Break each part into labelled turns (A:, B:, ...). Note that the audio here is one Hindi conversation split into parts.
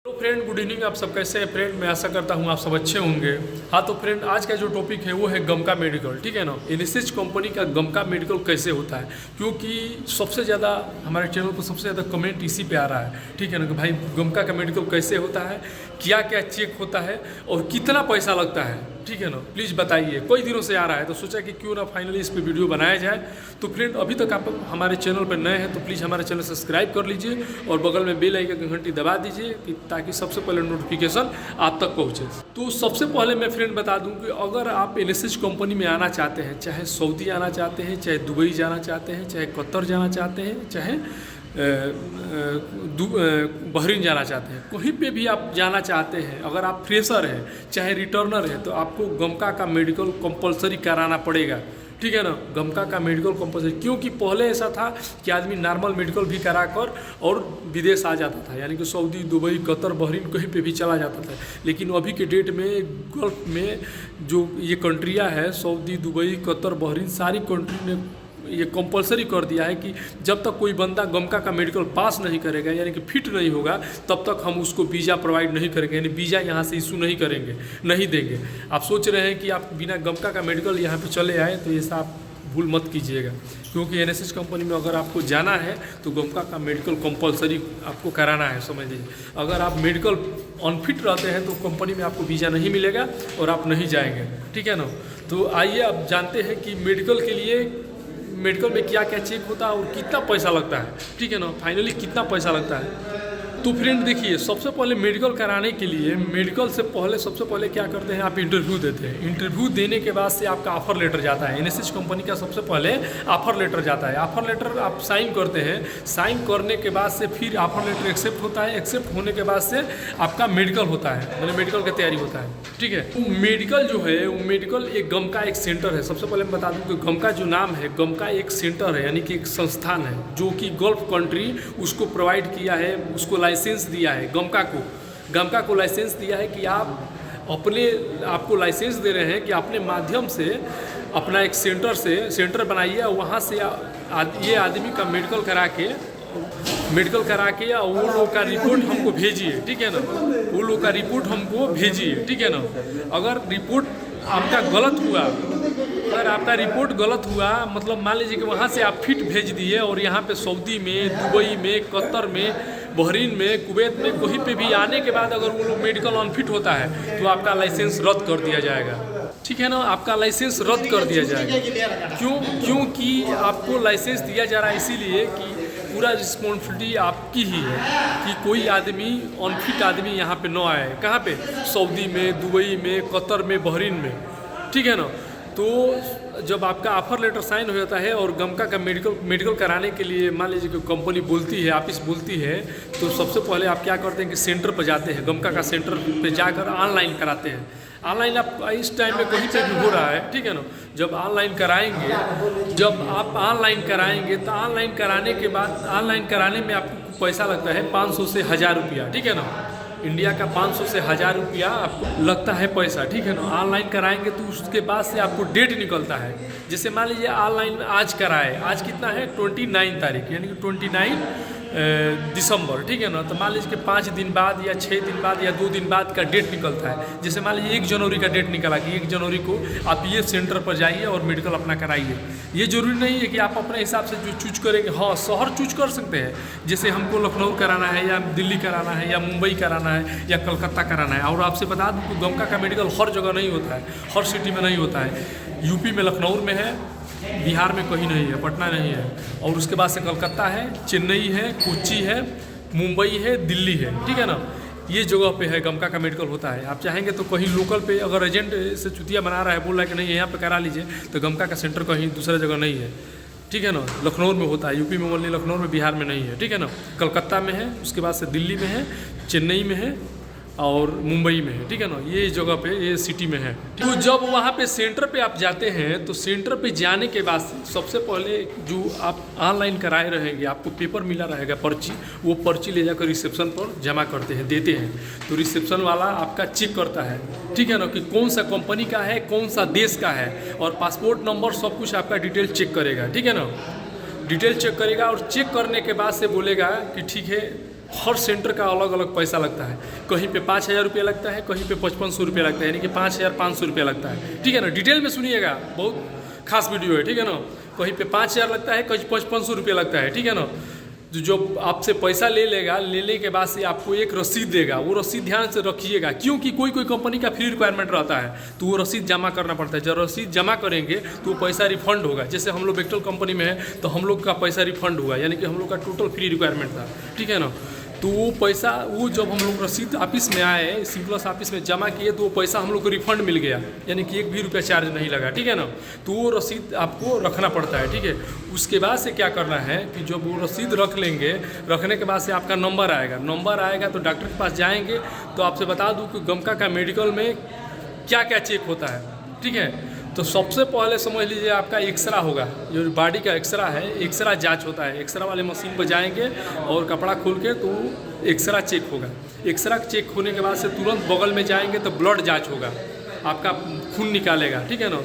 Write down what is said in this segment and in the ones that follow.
A: Hello friend, good evening. आप सब कैसे हैं फ्रेंड? मैं आशा करता हूँ आप सब अच्छे होंगे। हाँ तो फ्रेंड, आज का जो टॉपिक है वो है गमका मेडिकल, ठीक है ना। एनएसएच कंपनी का गमका मेडिकल कैसे होता है, क्योंकि सबसे ज़्यादा हमारे चैनल पर सबसे ज़्यादा कमेंट इसी पे आ रहा है, ठीक है ना, कि भाई गमका का मेडिकल कैसे होता है, क्या क्या चेक होता है और कितना पैसा लगता है, ठीक है ना। प्लीज़ बताइए, कई दिनों से आ रहा है तो सोचा कि क्यों ना फाइनली इस पर वीडियो बनाया जाए। तो फ्रेंड, अभी तक आप हमारे चैनल पर नए हैं तो प्लीज़ हमारे चैनल सब्सक्राइब कर लीजिए और बगल में बेल आइकन की घंटी दबा दीजिए कि ताकि सबसे पहले नोटिफिकेशन आप तक पहुँचे। तो सबसे पहले मैं फ्रेंड बता दूं कि अगर आप एनएसएच कंपनी में आना चाहते हैं, चाहे सऊदी आना चाहते हैं, चाहे दुबई जाना चाहते हैं, चाहे कतर जाना चाहते हैं, चाहे बहरीन जाना चाहते हैं, कहीं पे भी आप जाना चाहते हैं, अगर आप फ्रेशर हैं चाहे रिटर्नर है तो आपको गमका का मेडिकल कंपलसरी कराना पड़ेगा, ठीक है ना। गमका का मेडिकल कंपलसरी, क्योंकि पहले ऐसा था कि आदमी नॉर्मल मेडिकल भी कराकर और विदेश आ जाता था, यानी कि सऊदी, दुबई, कतर, बहरीन कहीं पे भी चला जाता था। लेकिन अभी के डेट में गल्फ में जो ये कंट्रियाँ है, सऊदी, दुबई, कतर, बहरीन, सारी कंट्री ने ये कंपलसरी कर दिया है कि जब तक कोई बंदा गमका का मेडिकल पास नहीं करेगा, यानी कि फिट नहीं होगा, तब तक हम उसको वीज़ा प्रोवाइड नहीं करेंगे, यानी वीज़ा यहाँ से इशू नहीं करेंगे, नहीं देंगे। आप सोच रहे हैं कि आप बिना गमका का मेडिकल यहाँ पे चले आए, तो ऐसा आप भूल मत कीजिएगा, क्योंकि एनएसएच कंपनी में अगर आपको जाना है तो गमका का मेडिकल कंपलसरी आपको कराना है, समझ लीजिए। अगर आप मेडिकल अनफिट रहते हैं तो कंपनी में आपको वीज़ा नहीं मिलेगा और आप नहीं जाएंगे, ठीक है ना। तो आइए आप जानते हैं कि मेडिकल के लिए मेडिकल में क्या क्या चेक होता है और कितना पैसा लगता है, ठीक है ना, फाइनली कितना पैसा लगता है। तो फ्रेंड देखिए, सबसे पहले मेडिकल कराने के लिए मेडिकल से पहले सबसे पहले क्या करते हैं, आप इंटरव्यू देते हैं। इंटरव्यू देने के बाद से आपका ऑफर लेटर जाता है। एनएसएच कंपनी का सबसे पहले ऑफर लेटर जाता है। ऑफर लेटर आप साइन करते हैं, साइन करने के बाद से फिर ऑफर लेटर एक्सेप्ट होता है। एक्सेप्ट होने के बाद से आपका मेडिकल होता है, मतलब मेडिकल की तैयारी होता है, ठीक है। तो मेडिकल जो है वो मेडिकल एक गमका एक सेंटर है। सबसे पहले मैं बता दूं कि गमका जो नाम है, गमका एक सेंटर है, यानी कि एक संस्थान है जो कि गल्फ कंट्री उसको प्रोवाइड किया है, उसको लाइसेंस दिया है। गमका को लाइसेंस दिया है कि आपको लाइसेंस दे रहे हैं कि अपने माध्यम से अपना एक सेंटर बनाइए, वहाँ से ये आदमी का मेडिकल करा के या वो लोग का रिपोर्ट हमको भेजिए, ठीक है ना। वो लोग का रिपोर्ट हमको भेजिए, ठीक है ना। अगर रिपोर्ट आपका गलत हुआ, अगर आपका रिपोर्ट गलत हुआ, मतलब मान लीजिए कि वहाँ से आप फिट भेज दिए और यहाँ पे सऊदी में, दुबई में, कतर में, बहरीन में, कुवैत में कहीं पे भी आने के बाद अगर वो लोग मेडिकल अनफिट होता है तो आपका लाइसेंस रद्द कर दिया जाएगा, ठीक है ना। आपका लाइसेंस रद्द कर दिया जाएगा। क्योंकि आपको लाइसेंस दिया जा रहा है इसीलिए कि पूरा रिस्पॉन्सिबिलिटी आपकी ही है कि कोई आदमी अनफिट आदमी यहाँ पे न आए। कहाँ पे? सऊदी में, दुबई में, कतर में, बहरीन में, ठीक है ना। तो जब आपका ऑफर लेटर साइन हो जाता है और गमका का मेडिकल कराने के लिए मान लीजिए कि कंपनी बोलती है, ऑफिस बोलती है, तो सबसे पहले आप क्या करते हैं कि सेंटर पर जाते हैं, गमका का सेंटर पे जाकर ऑनलाइन कराते हैं। ऑनलाइन आप इस टाइम में कहीं पे भी हो रहा है, ठीक है ना। जब आप ऑनलाइन कराएंगे तो ऑनलाइन कराने के बाद ऑनलाइन कराने में आपको पैसा लगता है 500 से 1000 रुपया, ठीक है ना। इंडिया का 500 से 1000 रुपया आपको लगता है पैसा, ठीक है ना। ऑनलाइन कराएंगे तो उसके बाद से आपको डेट निकलता है। जैसे मान लीजिए ऑनलाइन आज कराए, आज कितना है 29 तारीख, यानी कि 29 दिसंबर, ठीक है ना। तो मान लीजिए कि 5 दिन बाद या 6 दिन बाद या 2 दिन बाद का डेट निकलता है। जैसे मान लीजिए 1 जनवरी का डेट निकला कि 1 जनवरी को आप ये सेंटर पर जाइए और मेडिकल अपना कराइए। ये जरूरी नहीं है कि आप अपने हिसाब से जो चूज करेंगे, हाँ शहर चूज कर सकते हैं। जैसे हमको लखनऊ कराना है या दिल्ली कराना है या मुंबई कराना है या कलकत्ता कराना है। और आपसे बता दूँ कि गमका का मेडिकल हर जगह नहीं होता है, हर सिटी में नहीं होता है। यूपी में लखनऊ में है, बिहार में कहीं नहीं है, पटना नहीं है, और उसके बाद से कलकत्ता है, चेन्नई है, कोच्चि है, मुंबई है, दिल्ली है, ठीक है ना। ये जगह पे है गमका का मेडिकल होता है। आप चाहेंगे तो कहीं लोकल पे अगर एजेंट से चुतिया बना रहा है, बोल रहा है कि नहीं यहाँ पे करा लीजिए, तो गमका का सेंटर कहीं दूसरा जगह नहीं है, ठीक है ना। लखनऊ में होता है, यूपी में बोलने लखनऊ में, बिहार में नहीं है, ठीक है ना। कलकत्ता में है, उसके बाद से दिल्ली में है, चेन्नई में है और मुंबई में है, ठीक है ना। ये जगह पे, ये सिटी में है। तो जब वहाँ पे सेंटर पे आप जाते हैं तो सेंटर पे जाने के बाद सबसे पहले जो आप ऑनलाइन कराए रहेंगे, आपको पेपर मिला रहेगा, पर्ची, वो पर्ची ले जाकर रिसेप्शन पर जमा करते हैं, देते हैं। तो रिसेप्शन वाला आपका चेक करता है, ठीक है ना, कि कौन सा कंपनी का है, कौन सा देश का है, और पासपोर्ट नंबर सब कुछ आपका डिटेल चेक करेगा, ठीक है ना। डिटेल चेक करेगा और चेक करने के बाद से बोलेगा कि ठीक है हर सेंटर का अलग अलग पैसा लगता है। कहीं पे 5,000 रुपये लगता है, कहीं पे 5,500 रुपये लगता है, यानी कि 5,500 रुपये लगता है। ठीक है ना, डिटेल में सुनिएगा, बहुत खास वीडियो है। ठीक है ना, कहीं पे 5,000 लगता है, कहीं 5,500 रुपये लगता है। ठीक है ना, जो आपसे पैसा ले लेगा, लेने के बाद से आपको एक रसीद देगा, वो रसीद ध्यान से रखिएगा, क्योंकि कोई कोई कंपनी का फ्री रिक्वायरमेंट रहता है तो वो रसीद जमा करना पड़ता है। जब रसीद जमा करेंगे तो वो पैसा रिफंड होगा। जैसे हम लोग वेक्टल कंपनी में है तो हम लोग का पैसा रिफंड हुआ, यानी कि हम लोग का टोटल फ्री रिक्वायरमेंट था। ठीक है ना, तो वो पैसा, वो जब हम लोग रसीद ऑफिस में आए, सिंपलस ऑफिस में जमा किए, तो वो पैसा हम लोग को रिफंड मिल गया, यानी कि 1 भी रुपया चार्ज नहीं लगा। ठीक है ना, तो वो रसीद आपको रखना पड़ता है। ठीक है, उसके बाद से क्या करना है कि जब वो रसीद रख लेंगे, रखने के बाद से आपका नंबर आएगा तो डॉक्टर के पास जाएंगे। तो आपसे बता दूं कि गमका का मेडिकल में क्या क्या चेक होता है। ठीक है, तो सबसे पहले समझ लीजिए आपका एक्सरा होगा, जो बॉडी का एक्सरा है, एक्सरा जांच होता है। एक्सरा वाले मशीन पर जाएंगे और कपड़ा खोल के तो एक्सरा चेक होगा। एक्सरा चेक होने के बाद से तुरंत बगल में जाएंगे तो ब्लड जांच होगा, आपका खून निकालेगा। ठीक है ना,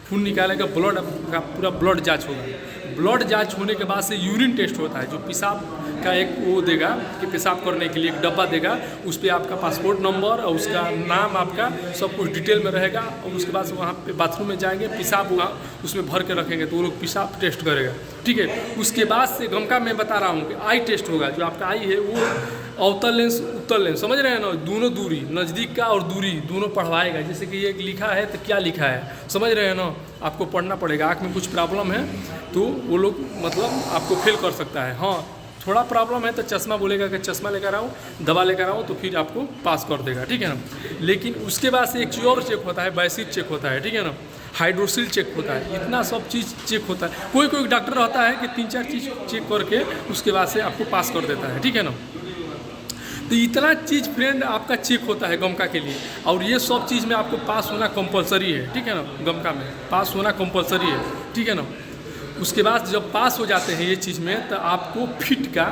A: खून निकालेगा, ब्लड का पूरा ब्लड जांच होगा। ब्लड जांच होने के बाद से यूरिन टेस्ट होता है, जो पेशाब का एक वो देगा कि पेशाब करने के लिए एक डब्बा देगा, उस पर आपका पासपोर्ट नंबर और उसका नाम, आपका सब कुछ डिटेल में रहेगा। और उसके बाद वहाँ पे बाथरूम में जाएंगे, पेशाब वहाँ उसमें भर के रखेंगे तो वो लोग पेशाब टेस्ट करेगा। ठीक है, उसके बाद से गमका मैं बता रहा हूँ कि आई टेस्ट होगा। जो आपका आई है वो अवतल लेंस उत्तल लेंस, समझ रहे हैं ना, दोनों दूरी, नज़दीक का और दूरी दोनों पढ़वाएगा। जैसे कि ये लिखा है तो क्या लिखा है, समझ रहे हैं ना, आपको पढ़ना पड़ेगा। आँख में कुछ प्रॉब्लम है तो वो लोग मतलब आपको फेल कर सकता है। हाँ, थोड़ा प्रॉब्लम है तो चश्मा बोलेगा कि चश्मा लेकर आओ, दवा लेकर आओ, तो फिर आपको पास कर देगा। ठीक है ना, लेकिन उसके बाद से एक चीज़ और चेक होता है, बैसिड चेक होता है। ठीक है ना, हाइड्रोसिल चेक होता है, इतना सब चीज़ चेक होता है। कोई कोई डॉक्टर रहता है कि 3-4 चीज़ चेक करके उसके बाद से आपको पास कर देता है। ठीक है ना, तो इतना चीज़ फ्रेंड आपका चेक होता है गमका के लिए, और ये सब चीज़ में आपको पास होना कंपलसरी है। ठीक है ना, गमका में पास होना कंपलसरी है। ठीक है ना, उसके बाद जब पास हो जाते हैं ये चीज़ में, तो आपको फिट का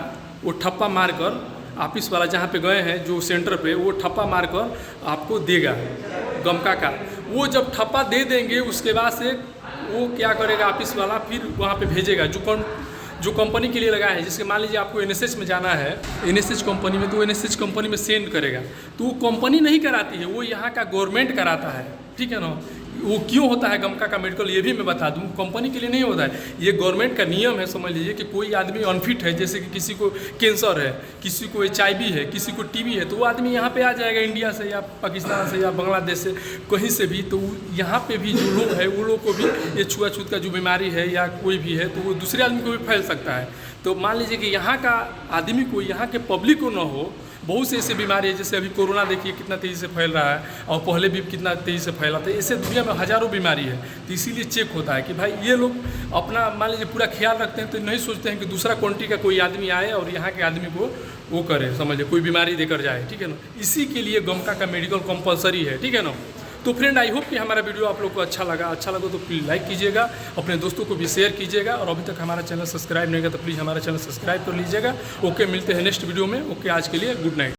A: वो ठप्पा मारकर, ऑफिस वाला जहाँ पे गए हैं जो सेंटर पे, वो ठप्पा मारकर आपको देगा गमका का। वो जब ठप्पा दे देंगे उसके बाद से वो क्या करेगा ऑफिस वाला, फिर वहाँ पे भेजेगा जो कंपनी के लिए लगा है। जैसे मान लीजिए आपको एनएसएच में जाना है, एनएसएच कंपनी में, तो एनएसएच कंपनी में सेंड करेगा। तो वो कंपनी नहीं कराती है, वो यहाँ का गवर्नमेंट कराता है। ठीक है ना, वो क्यों होता है गमका का मेडिकल, ये भी मैं बता दूं, कंपनी के लिए नहीं होता है, ये गवर्नमेंट का नियम है। समझ लीजिए कि कोई आदमी अनफिट है, जैसे कि किसी को कैंसर है, किसी को HIV है, किसी को TB है, तो वो आदमी यहाँ पे आ जाएगा इंडिया से या पाकिस्तान से या बांग्लादेश से, कहीं से भी। तो यहाँ पे भी जो लोग हैं वो लोग को भी ये छुआछूत का जो बीमारी है या कोई भी है, तो वो दूसरे आदमी को भी फैल सकता है। तो मान लीजिए कि यहाँ का आदमी को, यहाँ के पब्लिक को न हो। बहुत से ऐसे बीमारी है, जैसे अभी कोरोना देखिए कितना तेज़ी से फैल रहा है, और पहले भी कितना तेज़ी से फैला था। ऐसे दुनिया में हज़ारों बीमारी है, तो इसीलिए चेक होता है कि भाई ये लोग अपना मान लीजिए पूरा ख्याल रखते हैं, तो नहीं सोचते हैं कि दूसरा कंट्री का कोई आदमी आए और यहाँ के आदमी को वो करे, समझिए कोई बीमारी देकर जाए। ठीक है ना, इसी के लिए गमका का मेडिकल कंपलसरी है। ठीक है ना, तो फ्रेंड आई होप कि हमारा वीडियो आप लोग को अच्छा लगा तो प्लीज़ लाइक कीजिएगा, अपने दोस्तों को भी शेयर कीजिएगा, और अभी तक हमारा चैनल सब्सक्राइब नहीं किया तो प्लीज़ हमारा चैनल सब्सक्राइब कर लीजिएगा। ओके, मिलते हैं नेक्स्ट वीडियो में। ओके, आज के लिए गुड नाइट।